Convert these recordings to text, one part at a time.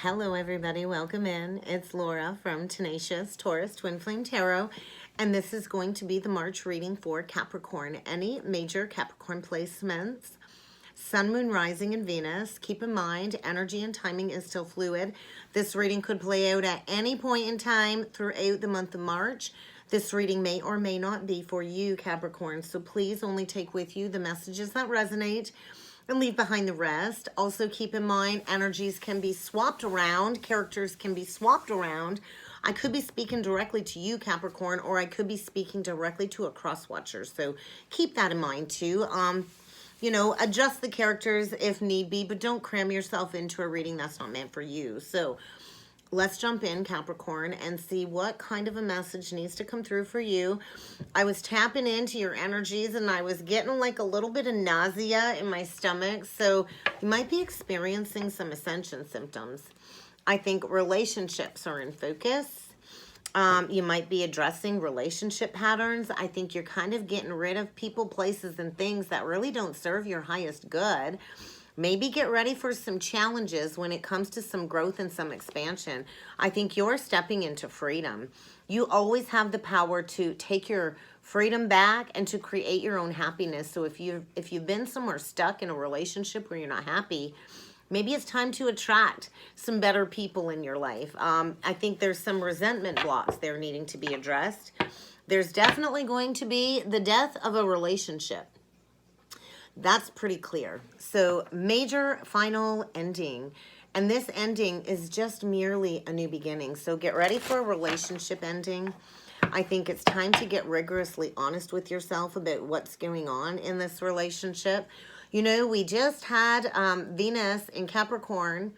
Hello everybody, welcome in. It's Laura from Tenacious Taurus Twin Flame Tarot, and this is going to be the March reading for Capricorn. Any major Capricorn placements, Sun, Moon, Rising, and Venus. Keep in mind, energy and timing is still fluid. This reading could play out at any point in time throughout the month of March. This reading may or may not be for you, Capricorn, so please only take with you the messages that resonate and leave behind the rest. Also keep in mind, energies can be swapped around, characters can be swapped around. I could be speaking directly to you, Capricorn, or I could be speaking directly to a cross-watcher. So keep that in mind too. Adjust the characters if need be, but don't cram yourself into a reading that's not meant for you. So let's jump in, Capricorn, and see what kind of a message needs to come through for you. I was tapping into your energies and I was getting like a little bit of nausea in my stomach. So you might be experiencing some ascension symptoms. I think relationships are in focus. You might be addressing relationship patterns. I think you're kind of getting rid of people, places, and things that really don't serve your highest good. Maybe get ready for some challenges when it comes to some growth and some expansion. I think you're stepping into freedom. You always have the power to take your freedom back and to create your own happiness. So if you've been somewhere stuck in a relationship where you're not happy, maybe it's time to attract some better people in your life. I think there's some resentment blocks there needing to be addressed. There's definitely going to be the death of a relationship. That's pretty clear. So major final ending. And this ending is just merely a new beginning. So get ready for a relationship ending. I think it's time to get rigorously honest with yourself about what's going on in this relationship. You know, we just had Venus in Capricorn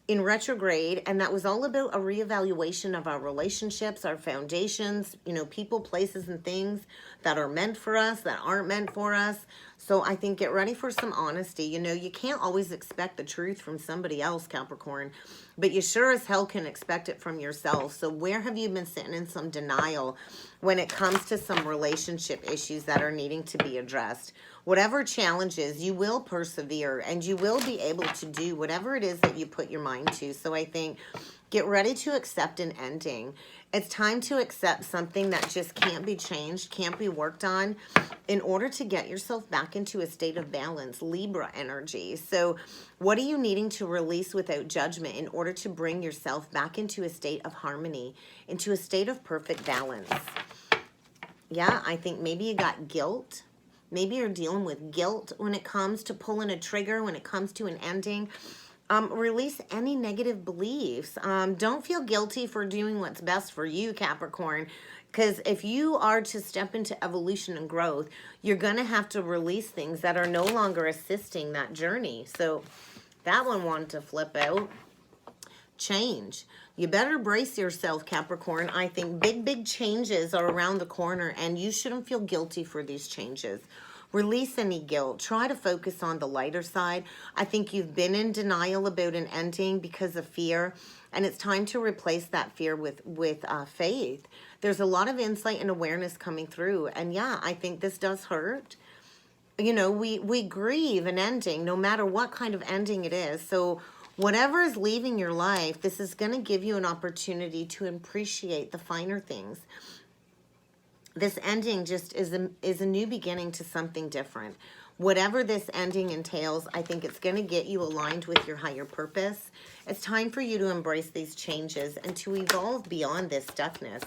in retrograde, and that was all about a reevaluation of our relationships, our foundations, people, places, and things that are meant for us, that aren't meant for us. So I think get ready for some honesty. You can't always expect the truth from somebody else, Capricorn, but you sure as hell can expect it from yourself. So where have you been sitting in some denial when it comes to some relationship issues that are needing to be addressed? Whatever challenges, you will persevere and you will be able to do whatever it is that you put your mind to. So I think get ready to accept an ending. It's time to accept something that just can't be changed, can't be worked on in order to get yourself back into a state of balance, Libra energy. So what are you needing to release without judgment in order to bring yourself back into a state of harmony, into a state of perfect balance? Yeah, I think maybe you got guilt. Maybe you're dealing with guilt when it comes to pulling a trigger, when it comes to an ending. Release any negative beliefs. Don't feel guilty for doing what's best for you, Capricorn, because if you are to step into evolution and growth, you're going to have to release things that are no longer assisting that journey. So that one wanted to flip out. Change. You better brace yourself, Capricorn. I think big changes are around the corner and you shouldn't feel guilty for these changes. Release any guilt. Try to focus on the lighter side. I think you've been in denial about an ending because of fear, and it's time to replace that fear with faith. There's a lot of insight and awareness coming through, and yeah, I think this does hurt. We grieve an ending, no matter what kind of ending it is. So whatever is leaving your life, this is going to give you an opportunity to appreciate the finer things. This ending just is a new beginning to something different. Whatever this ending entails, I think it's going to get you aligned with your higher purpose. It's time for you to embrace these changes and to evolve beyond this stuckness.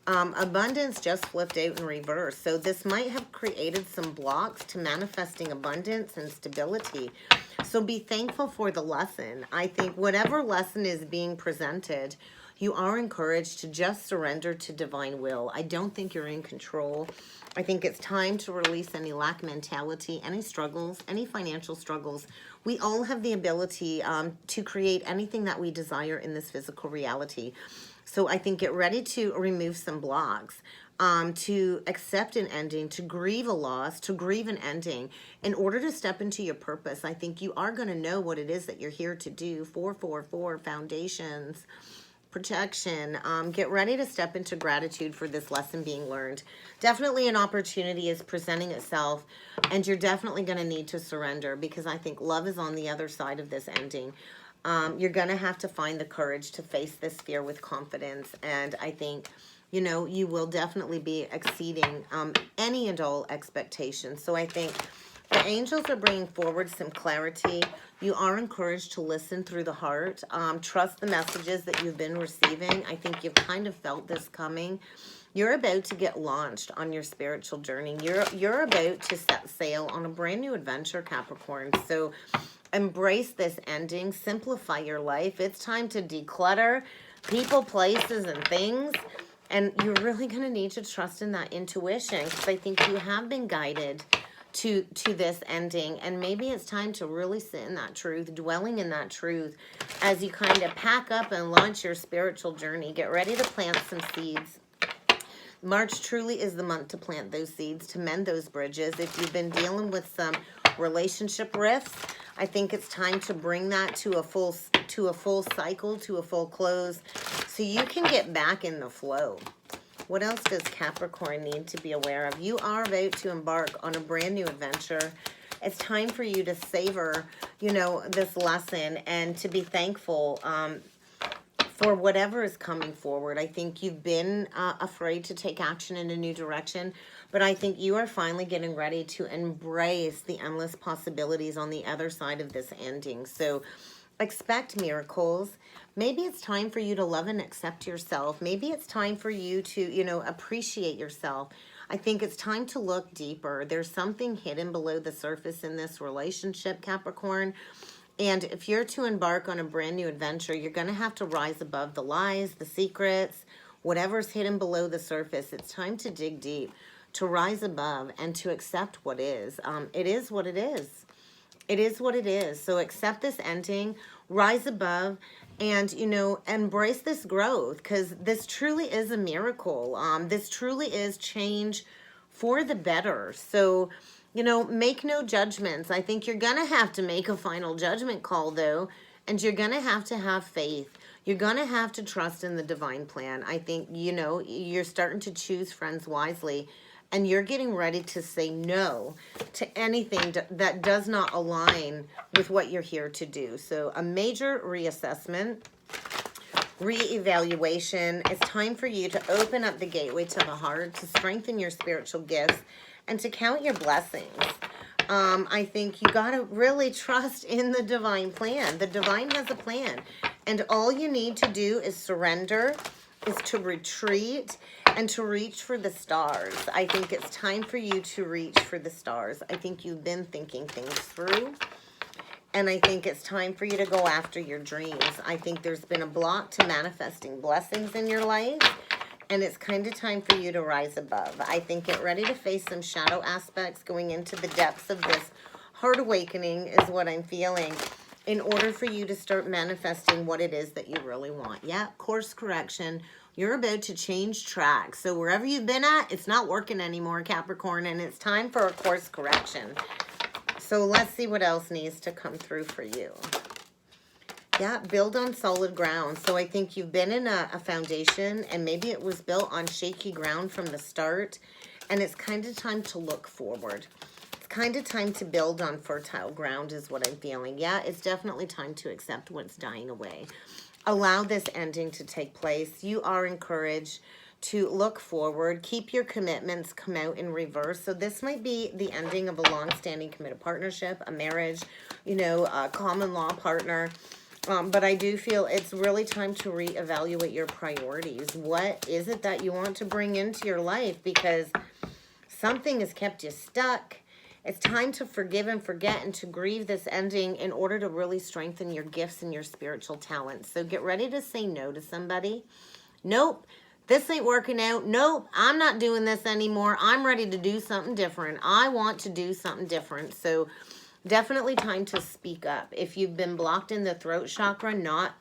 Abundance just flipped out in reverse. So this might have created some blocks to manifesting abundance and stability. So be thankful for the lesson. I think whatever lesson is being presented, you are encouraged to just surrender to divine will. I don't think you're in control. I think it's time to release any lack mentality, any struggles, any financial struggles. We all have the ability to create anything that we desire in this physical reality. So I think get ready to remove some blocks, to accept an ending, to grieve a loss, to grieve an ending in order to step into your purpose. I think you are going to know what it is that you're here to do. 444 foundations. Protection. Get ready to step into gratitude for this lesson being learned. Definitely an opportunity is presenting itself, and you're definitely going to need to surrender because I think love is on the other side of this ending. You're going to have to find the courage to face this fear with confidence. And I think, you know, you will definitely be exceeding any and all expectations. So I think the angels are bringing forward some clarity. You are encouraged to listen through the heart. Trust the messages that you've been receiving. I think you've kind of felt this coming. You're about to get launched on your spiritual journey. You're about to set sail on a brand new adventure, Capricorn. So embrace this ending. Simplify your life. It's time to declutter people, places, and things. And you're really going to need to trust in that intuition, because I think you have been guided to this ending. And maybe it's time to really sit in that truth, dwelling in that truth as you kind of pack up and launch your spiritual journey. Get ready to plant some seeds. March truly is the month to plant those seeds, to mend those bridges. If you've been dealing with some relationship rifts, I think it's time to bring that to a full cycle, to a full close, so you can get back in the flow. What else does Capricorn need to be aware of? You are about to embark on a brand new adventure. It's time for you to savor, you know, this lesson and to be thankful for whatever is coming forward. I think you've been afraid to take action in a new direction, but I think you are finally getting ready to embrace the endless possibilities on the other side of this ending. So expect miracles. Maybe it's time for you to love and accept yourself. Maybe it's time for you to, you know, appreciate yourself. I think it's time to look deeper. There's something hidden below the surface in this relationship, Capricorn. And if you're to embark on a brand new adventure, you're going to have to rise above the lies, the secrets, whatever's hidden below the surface. It's time to dig deep, to rise above, and to accept what is. It is what it is. It is what it is. So accept this ending, rise above, and, you know, embrace this growth, because this truly is a miracle. This truly is change for the better. So, you know, make no judgments. I think you're going to have to make a final judgment call, though, and you're going to have faith. You're going to have to trust in the divine plan. I think, you know, you're starting to choose friends wisely, and you're getting ready to say no to anything that does not align with what you're here to do. So a major reassessment, reevaluation. It's time for you to open up the gateway to the heart, to strengthen your spiritual gifts, and to count your blessings. I think you got to really trust in the divine plan. The divine has a plan. And all you need to do is surrender, is to retreat, and to reach for the stars. I think it's time for you to reach for the stars. I think you've been thinking things through. And I think it's time for you to go after your dreams. I think there's been a block to manifesting blessings in your life. And it's kind of time for you to rise above. I think get ready to face some shadow aspects, going into the depths of this heart awakening is what I'm feeling, in order for you to start manifesting what it is that you really want. Yeah, course correction. You're about to change tracks. So wherever you've been at, it's not working anymore, Capricorn, and it's time for a course correction. So let's see what else needs to come through for you. Yeah, build on solid ground. So I think you've been in a foundation, and maybe it was built on shaky ground from the start, and it's kind of time to look forward. It's kind of time to build on fertile ground is what I'm feeling. Yeah, it's definitely time to accept what's dying away. Allow this ending to take place. You are encouraged to look forward. Keep your commitments come out in reverse. So this might be the ending of a long-standing committed partnership, a marriage, you know, a common law partner. But I do feel it's really time to reevaluate your priorities. What is it that you want to bring into your life? Because something has kept you stuck. It's time to forgive and forget, and to grieve this ending in order to really strengthen your gifts and your spiritual talents. So get ready to say no to somebody. Nope, this ain't working out. Nope, I'm not doing this anymore. I'm ready to do something different. I want to do something different. So definitely time to speak up. If you've been blocked in the throat chakra, not,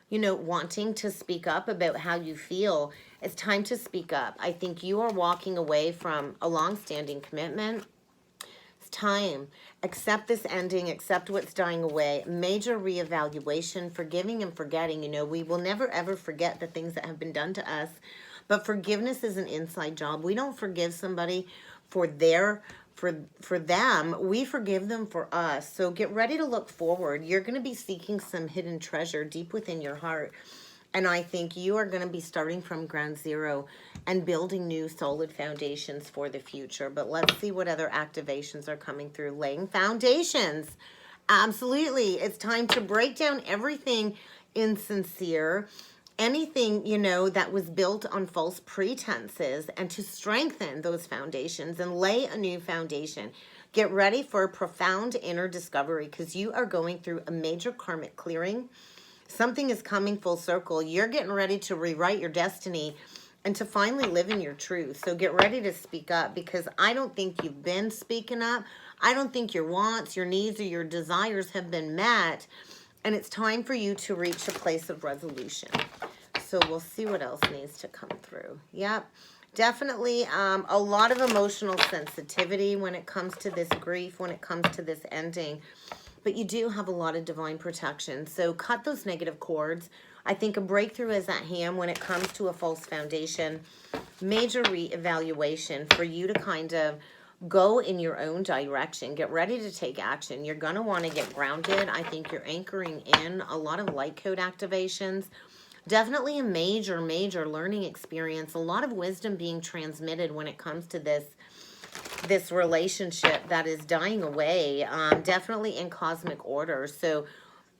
you know, wanting to speak up about how you feel, it's time to speak up. I think you are walking away from a long-standing commitment. It's time. Accept this ending. Accept what's dying away. Major reevaluation, forgiving and forgetting. You know, we will never, ever forget the things that have been done to us, but forgiveness is an inside job. We don't forgive somebody for their for them, we forgive them for us. So get ready to look forward. You're going to be seeking some hidden treasure deep within your heart. And I think you are going to be starting from ground zero and building new solid foundations for the future. But let's see what other activations are coming through. Laying foundations. Absolutely. It's time to break down everything insincere, anything, you know, that was built on false pretenses, and to strengthen those foundations and lay a new foundation. Get ready for a profound inner discovery, because you are going through a major karmic clearing. Something is coming full circle. You're getting ready to rewrite your destiny and to finally live in your truth. So get ready to speak up, because I don't think you've been speaking up. I don't think your wants, your needs, or your desires have been met. And it's time for you to reach a place of resolution. So we'll see what else needs to come through. Yep. Definitely a lot of emotional sensitivity when it comes to this grief, when it comes to this ending. But you do have a lot of divine protection. So cut those negative cords. I think a breakthrough is at hand when it comes to a false foundation. Major reevaluation for you to kind of go in your own direction. Get ready to take action. You're going to want to get grounded. I think you're anchoring in a lot of light code activations. Definitely a major, major learning experience. A lot of wisdom being transmitted when it comes to this relationship that is dying away. Definitely in cosmic order. So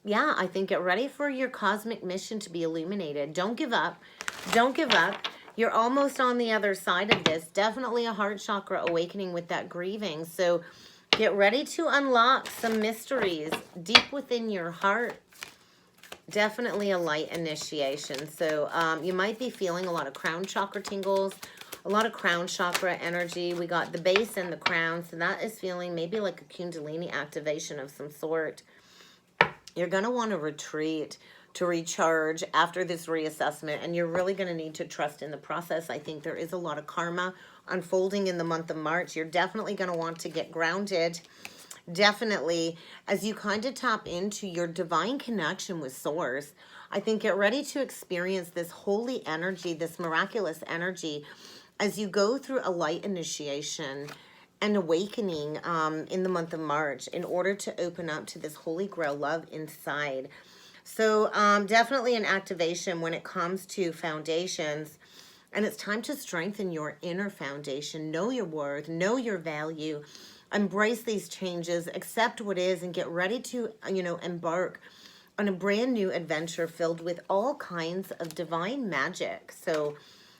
yeah, I think get ready for your cosmic mission to be illuminated. Don't give up. Don't give up. You're almost on the other side of this. Definitely a heart chakra awakening with that grieving. So get ready to unlock some mysteries deep within your heart. Definitely a light initiation. So you might be feeling a lot of crown chakra tingles, a lot of crown chakra energy. We got the base and the crown. So that is feeling maybe like a kundalini activation of some sort. You're going to want to retreat to recharge after this reassessment, and you're really going to need to trust in the process. I think there is a lot of karma unfolding in the month of March. You're definitely going to want to get grounded. Definitely, as you kind of tap into your divine connection with Source, I think get ready to experience this holy energy, this miraculous energy, as you go through a light initiation and awakening in the month of March in order to open up to this holy grail love inside. So definitely an activation when it comes to foundations. And it's time to strengthen your inner foundation. Know your worth. Know your value. Embrace these changes. Accept what is. And get ready to, you know, embark on a brand new adventure filled with all kinds of divine magic. So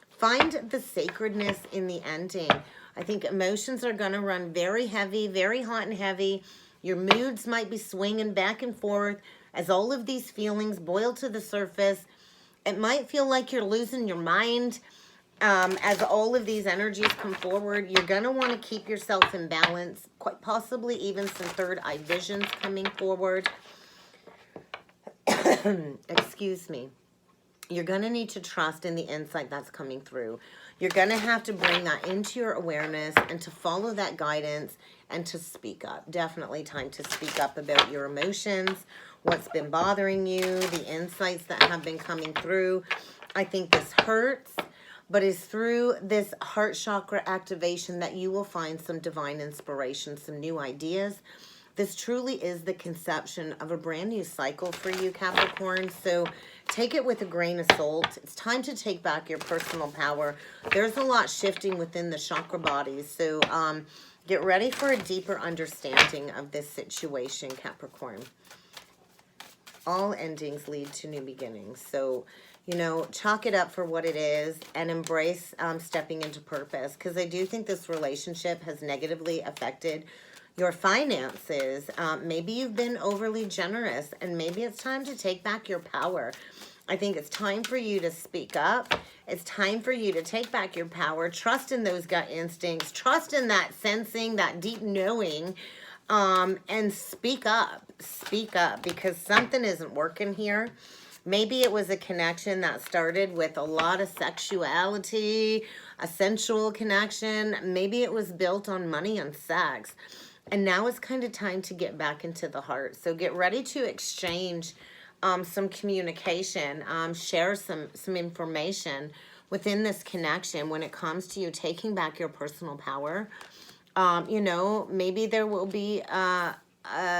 find the sacredness in the ending. I think emotions are going to run very heavy, very hot and heavy. Your moods might be swinging back and forth as all of these feelings boil to the surface. It might feel like you're losing your mind as all of these energies come forward. You're going to want to keep yourself in balance, quite possibly even some third eye visions coming forward. Excuse me. You're going to need to trust in the insight that's coming through. You're going to have to bring that into your awareness and to follow that guidance and to speak up. Definitely time to speak up about your emotions, what's been bothering you, the insights that have been coming through. I think this hurts, but it's through this heart chakra activation that you will find some divine inspiration, some new ideas. This truly is the conception of a brand new cycle for you, Capricorn. So take it with a grain of salt. It's time to take back your personal power. There's a lot shifting within the chakra bodies. So get ready for a deeper understanding of this situation, Capricorn. All endings lead to new beginnings. So, you know, chalk it up for what it is and embrace stepping into purpose. Because I do think this relationship has negatively affected your finances. Maybe you've been overly generous, and maybe it's time to take back your power. I think it's time for you to speak up. It's time for you to take back your power. Trust in those gut instincts. Trust in that sensing, that deep knowing, and speak up. Speak up, because something isn't working here. Maybe it was a connection that started with a lot of sexuality, a sensual connection. Maybe it was built on money and sex. And now it's kind of time to get back into the heart. So get ready to exchange some communication, share some information within this connection when it comes to you taking back your personal power You know, maybe there will be a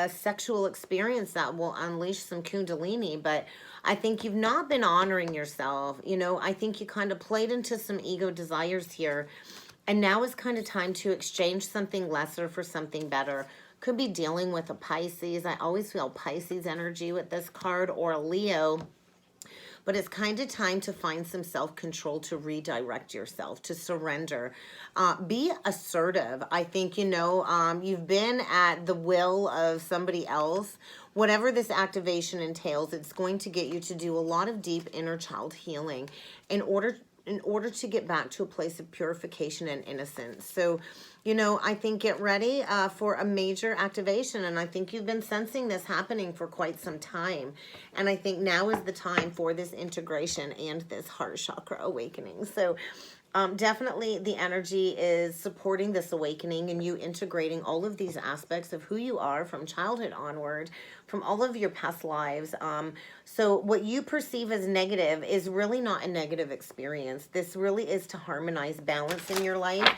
sexual experience that will unleash some kundalini, but I think you've not been honoring yourself. You know, I think you kind of played into some ego desires here, and now is kind of time to exchange something lesser for something better. Could be dealing with a Pisces. I always feel Pisces energy with this card, or a Leo. But it's kind of time to find some self-control, to redirect yourself, to surrender. Be assertive. I think, you know, you've been at the will of somebody else. Whatever this activation entails, it's going to get you to do a lot of deep inner child healing in order to get back to a place of purification and innocence. So, you know, I think get ready for a major activation. And I think you've been sensing this happening for quite some time. And I think now is the time for this integration and this heart chakra awakening. So definitely the energy is supporting this awakening and you integrating all of these aspects of who you are from childhood onward, from all of your past lives. So what you perceive as negative is really not a negative experience. This really is to harmonize balance in your life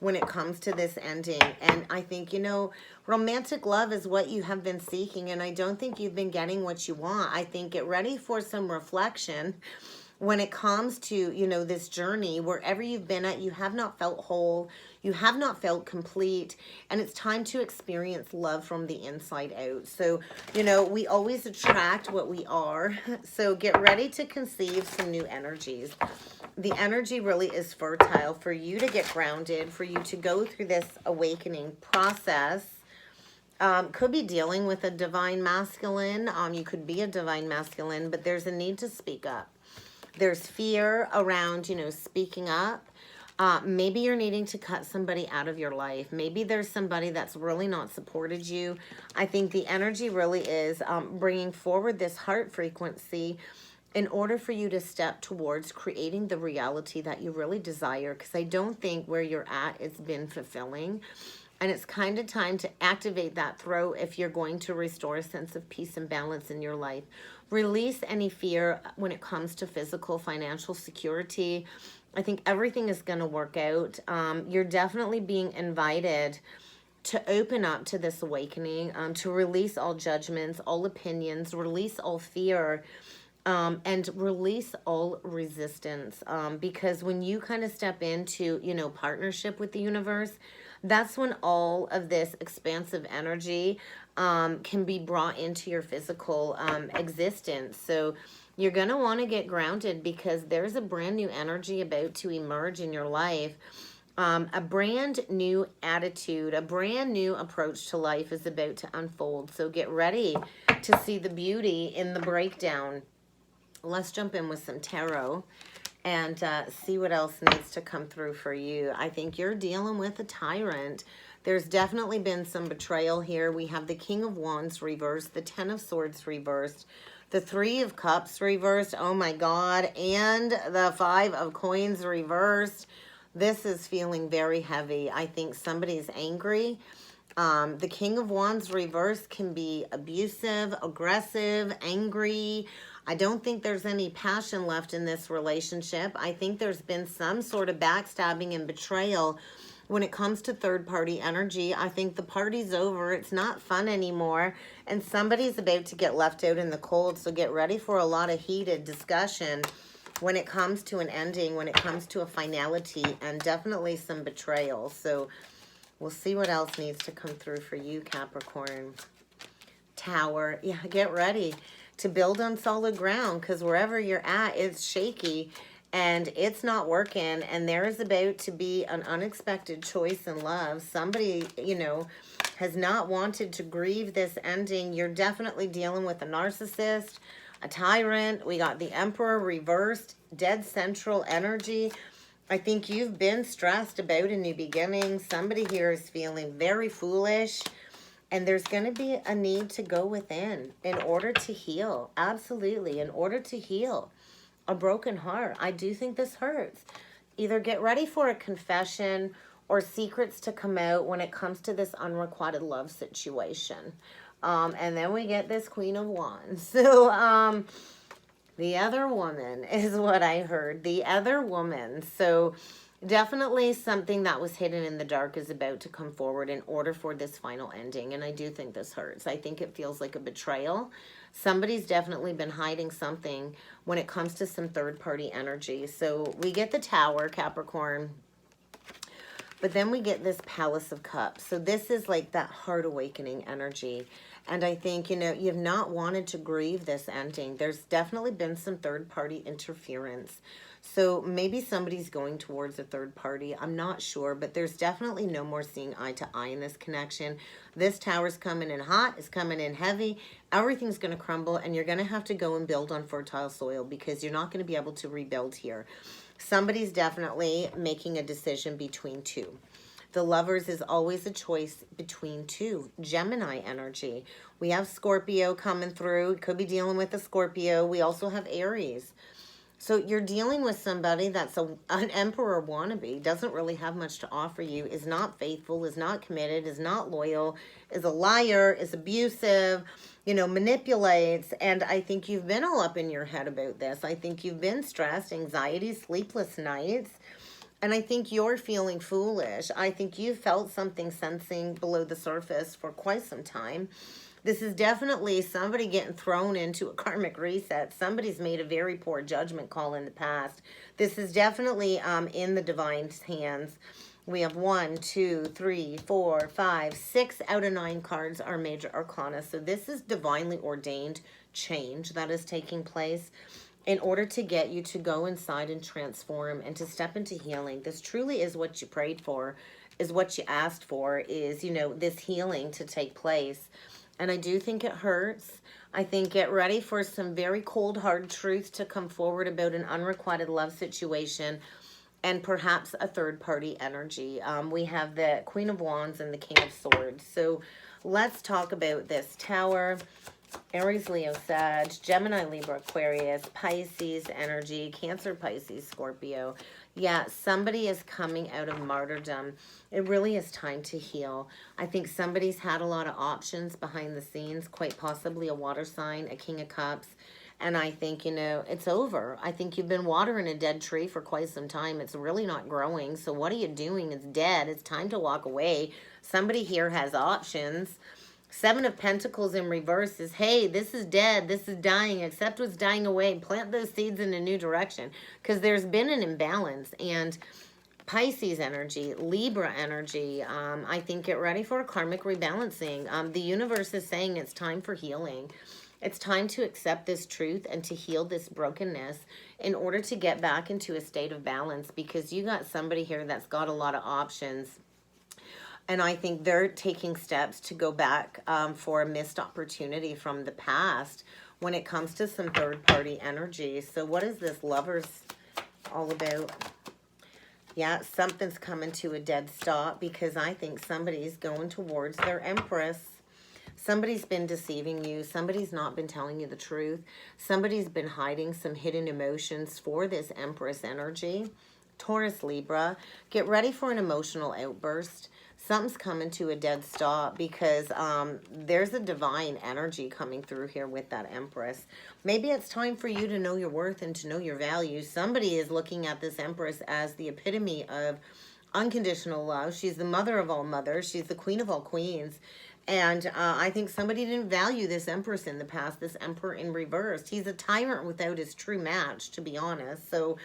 when it comes to this ending. And I think, you know, romantic love is what you have been seeking, and I don't think you've been getting what you want. I think get ready for some reflection when it comes to, you know, this journey. Wherever you've been at, you have not felt whole, you have not felt complete, and it's time to experience love from the inside out. So, you know, we always attract what we are. So get ready to conceive some new energies. The energy really is fertile for you to get grounded, for you to go through this awakening process. Could be dealing with a divine masculine. You could be a divine masculine, but there's a need to speak up. There's fear around, you know, speaking up. Maybe you're needing to cut somebody out of your life. Maybe there's somebody that's really not supported you. I think the energy really is bringing forward this heart frequency in order for you to step towards creating the reality that you really desire. Because I don't think where you're at has been fulfilling. And it's kind of time to activate that throw if you're going to restore a sense of peace and balance in your life. Release any fear when it comes to physical, financial security. I think everything is going to work out. You're definitely being invited to open up to this awakening, to release all judgments, all opinions, release all fear, and release all resistance. Because when you kind of step into, you know, partnership with the universe, that's when all of this expansive energy can be brought into your physical existence. So you're going to want to get grounded because there's a brand new energy about to emerge in your life. A brand new attitude, a brand new approach to life is about to unfold. So get ready to see the beauty in the breakdown. Let's jump in with some tarot and see what else needs to come through for you. I think you're dealing with a tyrant. There's definitely been some betrayal here. We have the King of Wands reversed, the Ten of Swords reversed, the Three of Cups reversed, oh my God, and the Five of Coins reversed. This is feeling very heavy. I think somebody's angry. The King of Wands reversed can be abusive, aggressive, angry. I don't think there's any passion left in this relationship. I think there's been some sort of backstabbing and betrayal when it comes to third-party energy. I think the party's over. It's not fun anymore. And somebody's about to get left out in the cold. So get ready for a lot of heated discussion when it comes to an ending, when it comes to a finality, and definitely some betrayal. So we'll see what else needs to come through for you, Capricorn. Tower. Yeah, get ready to build on solid ground, because wherever you're at, it's shaky and it's not working, and there is about to be an unexpected choice in love. Somebody, you know, has not wanted to grieve this ending. You're definitely dealing with a narcissist, a tyrant. We got the Emperor reversed, dead central energy. I think you've been stressed about a new beginning. Somebody here is feeling very foolish. And there's going to be a need to go within in order to heal. Absolutely. In order to heal a broken heart. I do think this hurts. Either get ready for a confession or secrets to come out when it comes to this unrequited love situation. And then we get this Queen of Wands. So the other woman is what I heard. The other woman. So Definitely something that was hidden in the dark is about to come forward in order for this final ending. And I do think this hurts. I think it feels like a betrayal. Somebody's definitely been hiding something when it comes to some third-party energy. So we get the Tower, Capricorn, but then we get this Palace of Cups. So this is like that heart awakening energy. And I think, you know, you've not wanted to grieve this ending. There's definitely been some third-party interference. So maybe somebody's going towards a third party. I'm not sure, but there's definitely no more seeing eye to eye in this connection. This tower's coming in hot, it's coming in heavy. Everything's going to crumble, and you're going to have to go and build on fertile soil because you're not going to be able to rebuild here. Somebody's definitely making a decision between two. The Lovers is always a choice between two. Gemini energy. We have Scorpio coming through. Could be dealing with a Scorpio. We also have Aries. So you're dealing with somebody that's an emperor wannabe, doesn't really have much to offer you, is not faithful, is not committed, is not loyal, is a liar, is abusive, you know, manipulates. And I think you've been all up in your head about this. I think you've been stressed, anxiety, sleepless nights. And I think you're feeling foolish. I think you've felt something sensing below the surface for quite some time. This is definitely somebody getting thrown into a karmic reset. Somebody's made a very poor judgment call in the past. This is definitely in the divine's hands. We have 1, 2, 3, 4, 5, 6 out of 9 cards are major arcana. So this is divinely ordained change that is taking place in order to get you to go inside and transform and to step into healing. This truly is what you prayed for, is what you asked for, is, you know, this healing to take place. And I do think it hurts. I think get ready for some very cold, hard truths to come forward about an unrequited love situation and perhaps a third-party energy. We have the Queen of Wands and the King of Swords. So let's talk about this Tower. Aries, Leo, Sag, Gemini, Libra, Aquarius, Pisces energy, Cancer, Pisces, Scorpio. Yeah, somebody is coming out of martyrdom. It really is time to heal. I think somebody's had a lot of options behind the scenes, quite possibly a water sign, a King of Cups. And I think, you know, it's over. I think you've been watering a dead tree for quite some time. It's really not growing. So what are you doing? It's dead. It's time to walk away. Somebody here has options. 7 of Pentacles in reverse is, hey, this is dead, this is dying, accept what's dying away, plant those seeds in a new direction, because there's been an imbalance. And Pisces energy, Libra energy, I think get ready for a karmic rebalancing. The universe is saying it's time for healing. It's time to accept this truth and to heal this brokenness in order to get back into a state of balance, because you got somebody here that's got a lot of options. And I think they're taking steps to go back for a missed opportunity from the past when it comes to some third-party energy. So what is this Lovers all about? Yeah, something's coming to a dead stop because I think somebody's going towards their Empress. Somebody's been deceiving you. Somebody's not been telling you the truth. Somebody's been hiding some hidden emotions for this Empress energy. Taurus, Libra, get ready for an emotional outburst. Something's coming to a dead stop because there's a divine energy coming through here with that Empress. Maybe it's time for you to know your worth and to know your value. Somebody is looking at this Empress as the epitome of unconditional love. She's the mother of all mothers. She's the queen of all queens. And I think somebody didn't value this Empress in the past, this Emperor in reverse. He's a tyrant without his true match, to be honest. So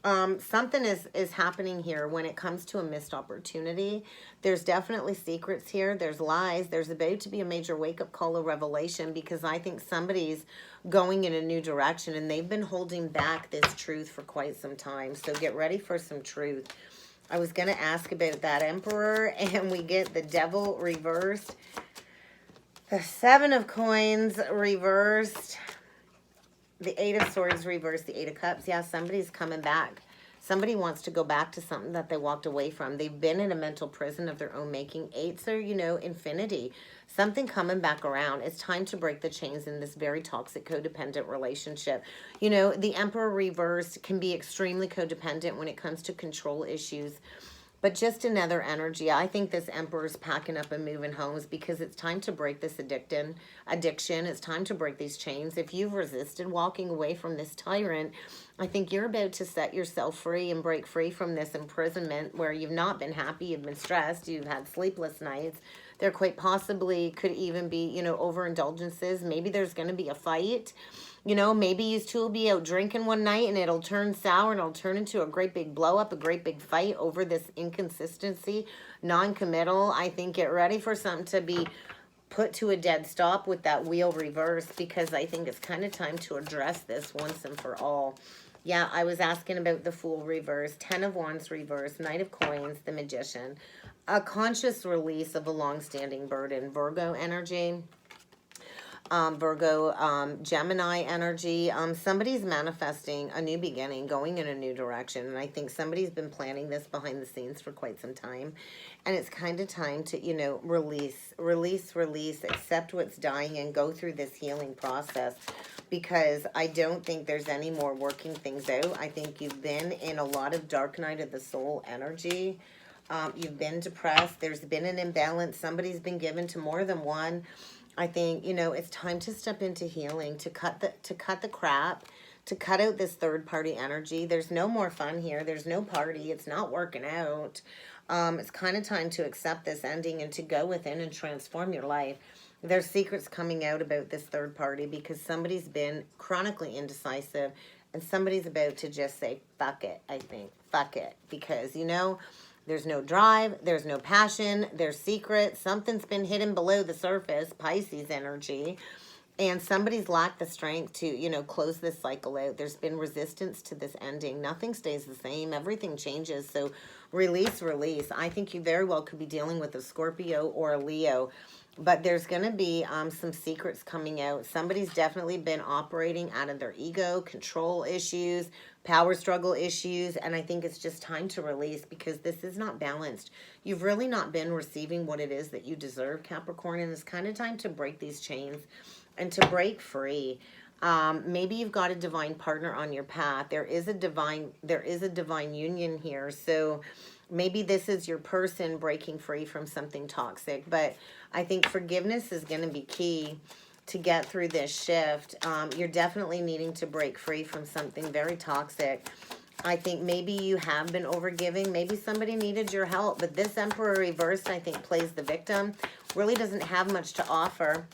something is happening here when it comes to a missed opportunity. There's definitely secrets here. There's lies. There's about to be a major wake-up call or revelation, because I think somebody's going in a new direction and they've been holding back this truth for quite some time. So get ready for some truth. I was going to ask about that Emperor, and we get the Devil reversed. The 7 of Coins reversed. The 8 of Swords reversed, the 8 of Cups. Yeah, somebody's coming back. Somebody wants to go back to something that they walked away from. They've been in a mental prison of their own making. 8s are, you know, infinity. Something coming back around. It's time to break the chains in this very toxic, codependent relationship. You know, the Emperor reversed can be extremely codependent when it comes to control issues. But just another energy. I think this Emperor's packing up and moving homes because it's time to break this addiction. It's time to break these chains. If you've resisted walking away from this tyrant, I think you're about to set yourself free and break free from this imprisonment where you've not been happy, you've been stressed, you've had sleepless nights. There quite possibly could even be, you know, overindulgences. Maybe there's going to be a fight. You know, maybe you two will be out drinking one night and it'll turn sour and it'll turn into a great big blow up, a great big fight over this inconsistency, non-committal. I think get ready for something to be put to a dead stop with that wheel reverse, because I think it's kind of time to address this once and for all. Yeah, I was asking about the Fool reverse, 10 of Wands reverse, Knight of Coins, the Magician. A conscious release of a long-standing burden, Virgo energy. Gemini energy. Somebody's manifesting a new beginning, going in a new direction. And I think somebody's been planning this behind the scenes for quite some time. And it's kind of time to, you know, release, accept what's dying and go through this healing process. Because I don't think there's any more working things out. I think you've been in a lot of dark night of the soul energy. You've been depressed. There's been an imbalance. Somebody's been given to more than one. I think, you know, it's time to step into healing, to cut the crap, to cut out this third-party energy. There's no more fun here. There's no party. It's not working out. It's kind of time to accept this ending and to go within and transform your life. There's secrets coming out about this third party because somebody's been chronically indecisive and somebody's about to just say, fuck it, I think. Fuck it. Because, you know, there's no drive, there's no passion, there's secrets, something's been hidden below the surface, Pisces energy, and somebody's lacked the strength to, you know, close this cycle out. There's been resistance to this ending. Nothing stays the same. Everything changes. So release. I think you very well could be dealing with a Scorpio or a Leo, but there's going to be some secrets coming out. Somebody's definitely been operating out of their ego, control issues, power struggle issues, and I think it's just time to release because this is not balanced. You've really not been receiving what it is that you deserve, Capricorn, and it's kind of time to break these chains and to break free. Maybe you've got a divine partner on your path. There is a divine union here. So maybe this is your person breaking free from something toxic. But I think forgiveness is going to be key to get through this shift. You're definitely needing to break free from something very toxic. I think maybe you have been overgiving. Maybe somebody needed your help. But this Emperor reversed, I think, plays the victim. Really doesn't have much to offer.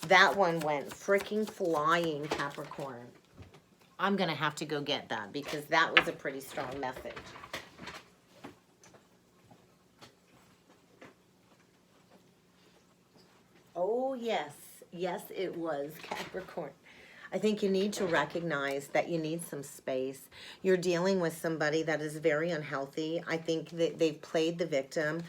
That one went freaking flying, Capricorn. I'm going to have to go get that because that was a pretty strong message. Oh, yes. Yes, it was, Capricorn. I think you need to recognize that you need some space. You're dealing with somebody that is very unhealthy. I think that they've played the victim.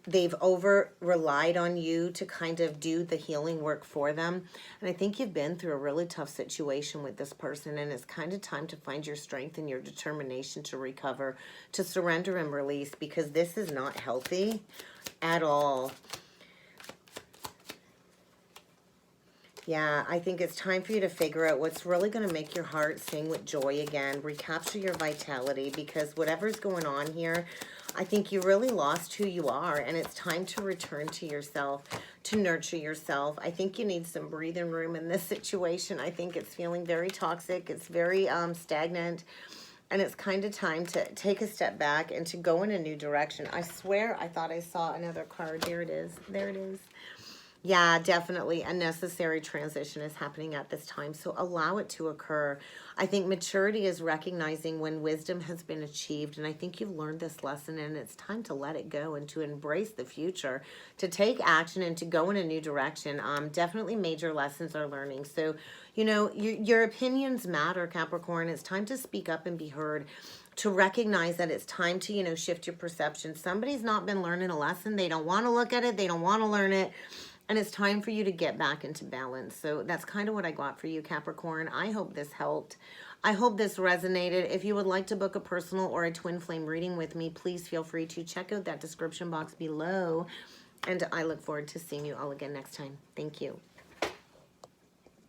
They've over-relied on you to kind of do the healing work for them. And I think you've been through a really tough situation with this person, and it's kind of time to find your strength and your determination to recover, to surrender and release, because this is not healthy at all. Yeah, I think it's time for you to figure out what's really going to make your heart sing with joy again, recapture your vitality, because whatever's going on here, I think you really lost who you are, and it's time to return to yourself, to nurture yourself. I think you need some breathing room in this situation. I think it's feeling very toxic. It's very stagnant, and it's kind of time to take a step back and to go in a new direction. I swear I thought I saw another card. There it is. There it is. Yeah, definitely a necessary transition is happening at this time, so allow it to occur. I think maturity is recognizing when wisdom has been achieved, and I think you've learned this lesson, and it's time to let it go and to embrace the future, to take action and to go in a new direction. Definitely major lessons are learning. So, you know, your opinions matter, Capricorn. It's time to speak up and be heard, to recognize that it's time to, you know, shift your perception. Somebody's not been learning a lesson. They don't want to look at it. They don't want to learn it. And it's time for you to get back into balance. So that's kind of what I got for you, Capricorn. I hope this helped. I hope this resonated. If you would like to book a personal or a twin flame reading with me, please feel free to check out that description box below. And I look forward to seeing you all again next time. Thank you.